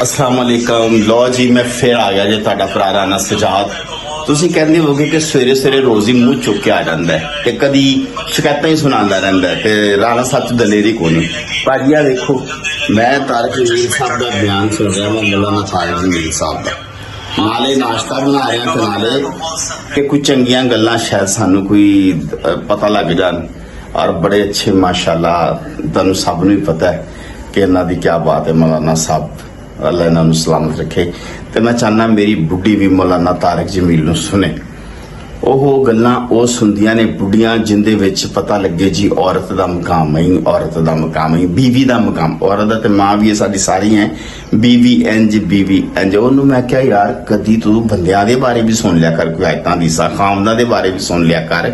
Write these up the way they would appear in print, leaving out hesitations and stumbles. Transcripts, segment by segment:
अस्सलाम वालेकुम। लो जी मैं फिर आ गया जे तुहाडा भरा राना सजाद। ਤੁਸੀਂ ਕਹਿੰਦੇ ਹੋਗੇ ਕਿ ਸਵੇਰੇ ਸਵੇਰੇ ਰੋਜ਼ ਹੀ ਮੂੰਹ ਚੁੱਕ ਕੇ ਆ ਜਾਂਦਾ ਹੈ ਤੇ ਕਦੀ ਸ਼ਿਕਾਇਤਾਂ ਹੀ ਸੁਣਾਉਂਦਾ ਰਹਿੰਦਾ ਹੈ ਤੇ ਰਾਣਾ ਸੱਚ ਦਲੇਰੀ ਕੋਈ ਭਾਜੀ ਆ ਦੇਖੋ ਮੈਂ ਤਾਰਕ ਜਮੀਲ ਸਾਹਿਬ ਦਾ ਬਿਆਨ ਸੁਣ ਰਿਹਾ ਹਾਂ ਮੌਲਾਨਾ ਤਾਰਿਕ ਜਮੀਲ ਸਾਹਿਬ ਦਾ ਨਾਲੇ ਨਾਸ਼ਤਾ ਬਣਾ ਰਿਹਾ ਤੇ ਨਾਲੇ ਕਿ ਕੋਈ ਚੰਗੀਆਂ ਗੱਲਾਂ ਸ਼ਾਇਦ ਸਾਨੂੰ ਕੋਈ ਪਤਾ ਲੱਗ ਜਾਣ और बड़े अच्छे माशाल्लाह तुहानू सब नूं ही पता है कि इन्हां दी क्या बात है। मौलाना साहब अल्लाह इन्हां नूं सलामत रखे ते मैं चाहना मेरी बुढ़ी भी मौलाना तारिक जमील नूं सुने। ਉਹ ਗੱਲਾਂ ਉਹ ਸੁਣਦੀਆਂ ਨੇ ਬੁੱਢੀਆਂ ਜਿੰਦੇ ਵਿੱਚ ਪਤਾ ਲੱਗੇ ਜੀ ਔਰਤ ਦਾ ਮਕਾਮ ਹੈ, ਔਰਤ ਦਾ ਮਕਾਮ ਹੈ, ਬੀਵੀ ਦਾ ਮਕਾਮ। ਔਰਤ ਦਾ ਤੇ ਮਾਂ ਵੀ ਸਾਡੀ ਸਾਰੀ ਹੈ, ਬੀਵੀ ਇੰਜ। ਉਹਨੂੰ ਮੈਂ ਕਿਹਾ ਯਾਰ ਕਦੀ ਤੂੰ ਬੰਦਿਆਂ ਦੇ ਬਾਰੇ ਵੀ ਸੁਣ ਲਿਆ ਕਰ, ਕੋਈ ਆਇਤਾਂ ਦੀ ਖਾਮਦਾਂ ਦੇ ਬਾਰੇ ਵੀ ਸੁਣ ਲਿਆ ਕਰ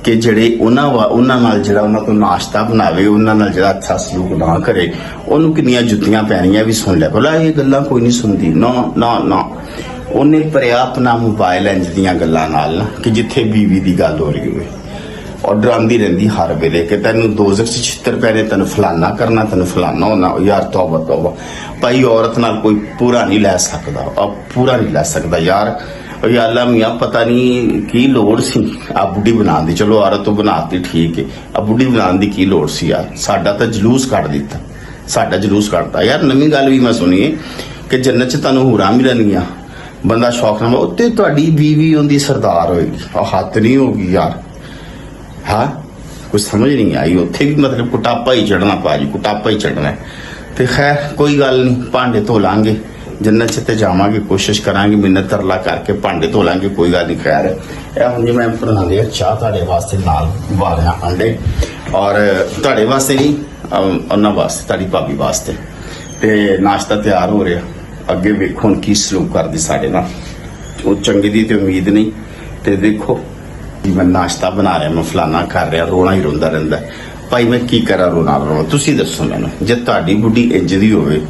ਕਿ ਜਿਹੜੇ ਉਹਨਾਂ ਨਾਲ ਜਿਹੜਾ ਉਹਨਾਂ ਤੋਂ ਨਾਸ਼ਤਾ ਬਣਾਵੇ, ਉਹਨਾਂ ਨਾਲ ਜਿਹੜਾ ਅੱਛਾ ਸਲੂਕ ਨਾ ਕਰੇ, ਉਹਨੂੰ ਕਿੰਨੀਆਂ ਜੁੱਤੀਆਂ ਪੈਣੀਆਂ ਵੀ ਸੁਣ ਲਿਆ ਕਰੋ। ਇਹ ਗੱਲਾਂ ਕੋਈ ਨਹੀਂ ਸੁਣਦੀ। ਨਾ ਉਹਨੇ ਭਰਿਆ ਆਪਣਾ ਮੋਬਾਈਲ ਇੰਜ ਦੀਆਂ ਗੱਲਾਂ ਨਾਲ ਕਿ ਜਿੱਥੇ ਬੀਵੀ ਦੀ ਗੱਲ ਹੋ ਰਹੀ ਹੋਵੇ ਔਰ ਡਰਾਉਂਦੀ ਰਹਿੰਦੀ ਹਰ ਵੇਲੇ ਕਿ ਤੈਨੂੰ ਦੋਜ਼ਖ 'ਚ ਛਿੱਤਰ ਪੈਣੇ, ਤੈਨੂੰ ਫਲਾਨਾ ਕਰਨਾ, ਤੈਨੂੰ ਫਲਾਨਾ ਹੋਣਾ। ਯਾਰ ਤੌਬਾ ਭਾਈ, ਔਰਤ ਨਾਲ ਕੋਈ ਪੂਰਾ ਨਹੀਂ ਲੈ ਸਕਦਾ, ਪੂਰਾ ਨਹੀਂ ਲੈ ਸਕਦਾ ਯਾਰ। या अल्लाह मियाँ पता नहीं की लोड़ सी आ बुढ़ी बना दी। चलो औरत तो बनाती ठीक है, आ बुढ़ी बनाने की की लोड़ सी यार। साडा तो जलूस कट दिता, साडा जलूस कटता यार। नवीं गल भी मैं सुनी है कि जन्नत च तुहानूं हूरां मिलणगियां, बंदा शौक नाल उत्ते तुहाडी बीवी उहदी सरदार होएगी। हद नहीं होगी यार, हाँ कुछ समझ नहीं आई। उत्थे भी मतलब कुटापा ही चढ़ना भाजी, कुटापा ही चढ़ना है। तो खैर कोई गल नहीं, भांडे धो लांगे, जन्नत च जावांगे, कोशिश करांगे, मिन्नत तरला करके भांडे धो लांगे, कोई गल नहीं। खैर हुण जी मैं बना लिया चाह तुहाडे वास्ते, नाल उबालिया अंडे और तुहाडे वास्ते नहीं, उन्हां वास्ते, तुहाडी भाभी वास्ते। ते नाश्ता तैयार हो रहा, अगे वेखो हुण की सलूक करदी साडे नाल। वो चंगी दी ते उम्मीद नहीं। ते देखो मैं नाश्ता बना रहा, मैं फलाना कर रहा, रोना ही रोंदा रहिंदा भाई। मैं की करा रोना तुसीं दसो मैनूं। जे तुहाडी बुढ़ी इंज दी होवे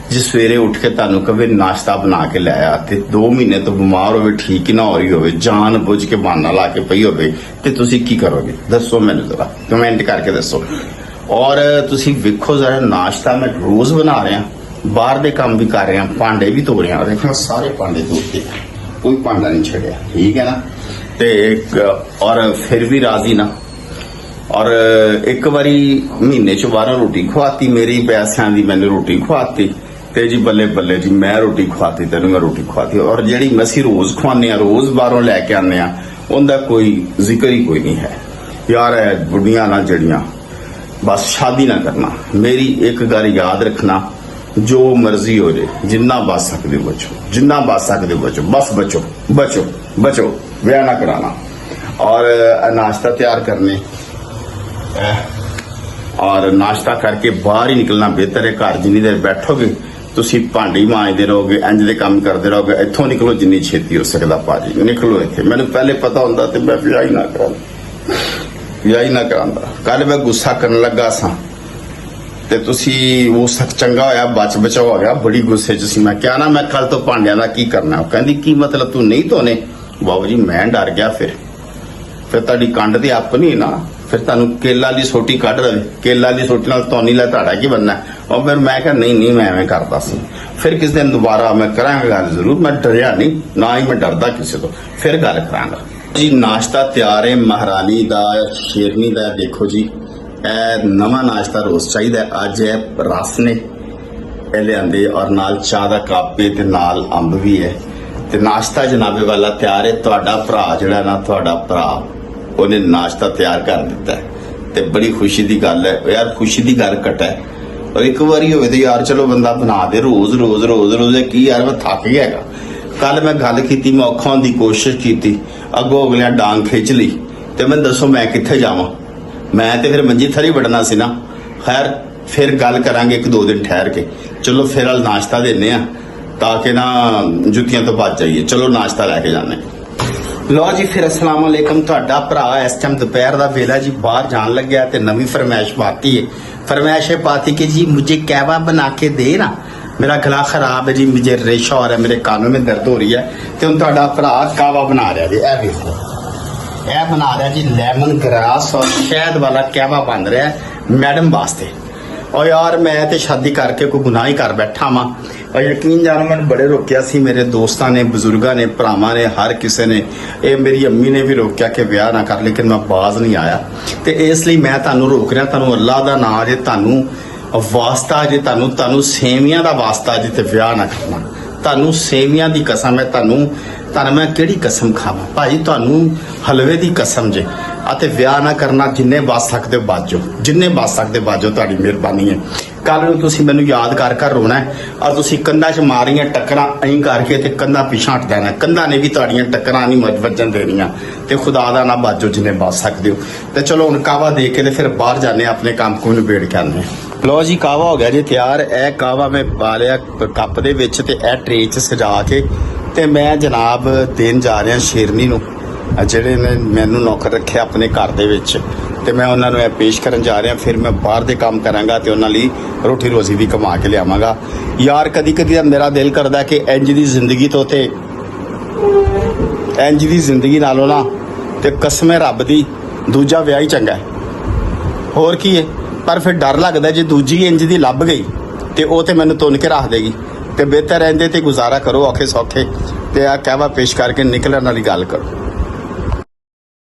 जे सवेरे उठ के तुहानूं कवे नाश्ता बना के लाया ते 2 महीने तो बीमार होवे, ठीक ही ना हो रही होवे, जान बुझ के बहाना ला के पई होवे, ते तुसीं की करोगे दसो मैनूं, जरा कमेंट करके दसो। और तुसीं वेखो जरा नाश्ता मैं रोज बना रहा, बाहर दे काम भी कर रहा, भांडे भी धो रहा। देखो सारे भांडे धोते, कोई भांडा नहीं छड़िया, ठीक है ना। ते और फिर भी राजी ना। और एक बारी महीने च 12 रोटी खवाती, मेरी पैसों की मैंने रोटी खवाती ते जी बल्ले बल्ले जी मैं रोटी खवाती, तेन मैं रोटी खवाती। और जी असी रोज खवाने, रोज बाहरों लैके आने, उनका कोई जिक्र ही कोई नहीं है यार। बुढ़िया ना जड़ियां बस शादी ना करना। मेरी एक गल याद रखना, जो मर्जी हो जाए, जिन्ना बच सकते बचो, जिन्ना बच सकते बचो, बस बचो बचो बचो, ब्याह ना कराना। और नाश्ता तैयार करने और नाश्ता करके बाहर ही निकलना बेहतर है। घर जिन्नी देर बैठोगे तुसी भांडे मांजते रहोगे, इंज दे काम करते रहोगे। इत्थों निकलो जिन्नी छेती हो सकता भाजी, निकलो इत्थे। मैनूं पहले पता होंदा ते मैं विआह ही ना करांदा। कल मैं गुस्सा करन लगा सा ते तुसी वो चंगा होया बच बचाओ हो गया। बड़ी गुस्से च सी। मैं क्या ना मैं कल तो भांडियां दा की करना। कहंदी की मतलब तू नहीं धोने? बाबू जी मैं डर गया। फिर तुहाडी कंड ते अप नहीं ना, फिर तुहानूं केला दी सोटी कढ रहे, केला दी सोटी नाल तौनी ला तुहाडा की बनना। और फिर मैं कहा नहीं मैं एवें करदा सी। फिर किस दिन दोबारा मैं करांगा गल जरूर, मैं डरिया नहीं, ना ही मैं डरदा किसी तो। फिर गल करांगा जी। नाश्ता तैयार है महारानी दा, शेरनी दा। देखो जी ए नवा नाश्ता रोज चाहिए। अज है रस ने लियादे और नाल चाह दा कप है ते नाल अंब भी है। ते नाश्ता जनाबे वाला तैयार है। तुहाडा भरा जिहड़ा ना, तुहाडा भरा ਉਹਨੇ नाश्ता तैयार कर दिता है। ते बड़ी खुशी की गल है यार, खुशी की गल कटा है। और एक बारी होवे ते यार चलो बंदा बना दे, रोज रोज रोज रोज की यार मैं थक गया। कल मैं गल की, मैं औखा होने की कोशिश की, अगों अगलियां डांग खिंच ली ते मैं दसो मैं कित्थे जावां? मैं ते फिर मंजी थरी वड़ना सी ना। खैर फिर गल करांगे 1-2 दिन ठहर के। चलो फिर अल नाश्ता देने ताकि ना जुत्तियां तो बच जाइए। चलो नाश्ता लैके जाने। लो जी फिर अस्सलाम वालेकुम। तुहाडा भरा इस टाइम दोपहर का वेला जी बाहर जान लग्या ते नवी फरमाइश पाती है। फरमाइश है पाती कि जी मुझे कहवा बना के दे ना, मेरा गला खराब है जी, मुझे रेशा हो रहा है, मेरे कानों में दर्द हो रही है। तो हुण तुहाडा भरा कहवा बना रहा जी। ए देखो ए बना रहा जी लेमन ग्रास और शहद वाला कहवा बन रहा है मैडम वास्ते। और यार मैं तो शादी करके कोई गुनाह ही कर बैठा वा ਯਕੀਨ ਜਾਣੋ ਮੈਨੂੰ ਬੜੇ ਰੋਕਿਆ ਸੀ, ਮੇਰੇ ਦੋਸਤਾਂ ਨੇ, ਬਜ਼ੁਰਗਾਂ ਨੇ, ਭਰਾਵਾਂ ਨੇ, ਹਰ ਕਿਸੇ ਨੇ, ਇਹ ਮੇਰੀ ਅੰਮੀ ਨੇ ਵੀ ਰੋਕਿਆ ਕਿ ਵਿਆਹ ਨਾ ਕਰ, ਲੇਕਿਨ ਮੈਂ ਬਾਜ਼ ਨਹੀਂ ਆਇਆ। ਤੇ ਇਸ ਲਈ ਮੈਂ ਤੁਹਾਨੂੰ ਰੋਕ ਰਿਹਾ, ਤੁਹਾਨੂੰ ਅੱਲਾ ਦਾ ਨਾਮ ਜੇ, ਤੁਹਾਨੂੰ ਵਾਸਤਾ ਜੇ, ਤੁਹਾਨੂੰ ਸੇਵੀਆਂ ਦਾ ਵਾਸਤਾ ਜੇ, ਤੇ ਵਿਆਹ ਨਾ ਕਰਨਾ। ਤੁਹਾਨੂੰ ਸੇਵੀਆਂ ਦੀ ਕਸਮ ਹੈ, ਤੁਹਾਨੂੰ ਮੈਂ ਕਿਹੜੀ ਕਸਮ ਖਾਵਾਂ ਭਾਜੀ, ਤੁਹਾਨੂੰ ਹਲਵੇ ਦੀ ਕਸਮ ਜੇ। ਅਤੇ ਵਿਆਹ ਨਾ ਕਰਨਾ, ਜਿੰਨੇ ਬਚ ਸਕਦੇ ਹੋ ਬਾਜੋ, ਜਿੰਨੇ ਬਚ ਸਕਦੇ ਬਾਜੋ, ਤੁਹਾਡੀ ਮਿਹਰਬਾਨੀ ਹੈ। ਕੱਲ ਨੂੰ ਤੁਸੀਂ ਮੈਨੂੰ ਯਾਦ ਕਰ ਕਰ ਰੋਣਾ ਹੈ, ਔਰ ਤੁਸੀਂ ਕੰਧਾਂ 'ਚ ਮਾਰੀਆਂ ਟੱਕਰਾਂ ਐਂ ਕਰਕੇ ਤੇ ਕੰਧਾਂ ਪਿਛਾਂ ਹਟ ਜਾਣਾ। ਕੰਧਾਂ ਨੇ ਵੀ ਤੁਹਾਡੀਆਂ ਟੱਕਰਾਂ ਨਹੀਂ ਵੱਜਣ ਦੇਣੀਆਂ। ਤੇ ਖੁਦਾ ਦਾ ਨਾ ਬਾਜੋ ਜਿੰਨੇ ਬਚ ਸਕਦੇ ਹੋ। ਤੇ ਚਲੋ ਹੁਣ ਕਾਵਾ ਦੇ ਕੇ ਤੇ ਫਿਰ ਬਾਹਰ ਜਾਂਦੇ ਹਾਂ, ਆਪਣੇ ਕੰਮ ਨੂੰ ਨਿਬੇੜ ਕੇ ਆਉਂਦੇ ਹਾਂ। ਲੋ ਜੀ, ਕਾਵਾ ਹੋ ਗਿਆ ਜੀ ਤਿਆਰ। ਇਹ ਕਾਵਾ ਮੈਂ ਪਾ ਲਿਆ ਕੱਪ ਦੇ ਵਿੱਚ ਤੇ ਇਹ ਟਰੇ 'ਚ ਸਜਾ ਕੇ ਤੇ ਮੈਂ ਜਨਾਬ ਦੇਣ ਜਾ ਰਿਹਾ ਸ਼ੇਰਨੀ ਨੂੰ, ਜਿਹੜੇ ਨੇ ਮੈਨੂੰ ਨੌਕਰ ਰੱਖਿਆ ਆਪਣੇ ਘਰ ਦੇ ਵਿੱਚ, ਤੇ ਮੈਂ ਉਹਨਾਂ ਨੂੰ ਇਹ ਪੇਸ਼ ਕਰਨ ਜਾ ਰਿਹਾ। ਫਿਰ ਮੈਂ ਬਾਹਰ ਦੇ ਕੰਮ ਕਰਾਂਗਾ ਤੇ ਉਹਨਾਂ ਲਈ ਰੋਟੀ ਰੋਜ਼ੀ ਵੀ ਕਮਾ ਕੇ ਲਿਆਵਾਂਗਾ। ਯਾਰ ਕਦੀ ਕਦੀ ਮੇਰਾ ਦਿਲ ਕਰਦਾ ਕਿ ਇੰਜ ਦੀ ਜ਼ਿੰਦਗੀ ਤੋਂ ਤੇ ਇੰਜ ਦੀ ਜ਼ਿੰਦਗੀ ਨਾਲੋਂ ਨਾ ਤੇ ਕਸਮੇ ਰੱਬ ਦੀ ਦੂਜਾ ਵਿਆਹ ਹੀ ਚੰਗਾ ਹੈ। ਹੋਰ ਕੀ ਹੈ, ਪਰ ਫਿਰ ਡਰ ਲੱਗਦਾ ਜੇ ਦੂਜੀ ਇੰਜ ਦੀ ਲੱਭ ਗਈ ਤੇ ਉਹ ਤੇ ਮੈਨੂੰ ਤੁੰਨ ਕੇ ਰੱਖ ਦੇਗੀ। ਤੇ ਬਿਹਤਰ ਰਹਿੰਦੇ ਤੇ ਗੁਜ਼ਾਰਾ ਕਰੋ ਔਖੇ ਸੌਖੇ, ਤੇ ਆ ਕਹਿਵਾ ਪੇਸ਼ ਕਰਕੇ ਨਿਕਲਣ ਵਾਲੀ ਗੱਲ ਕਰੋ।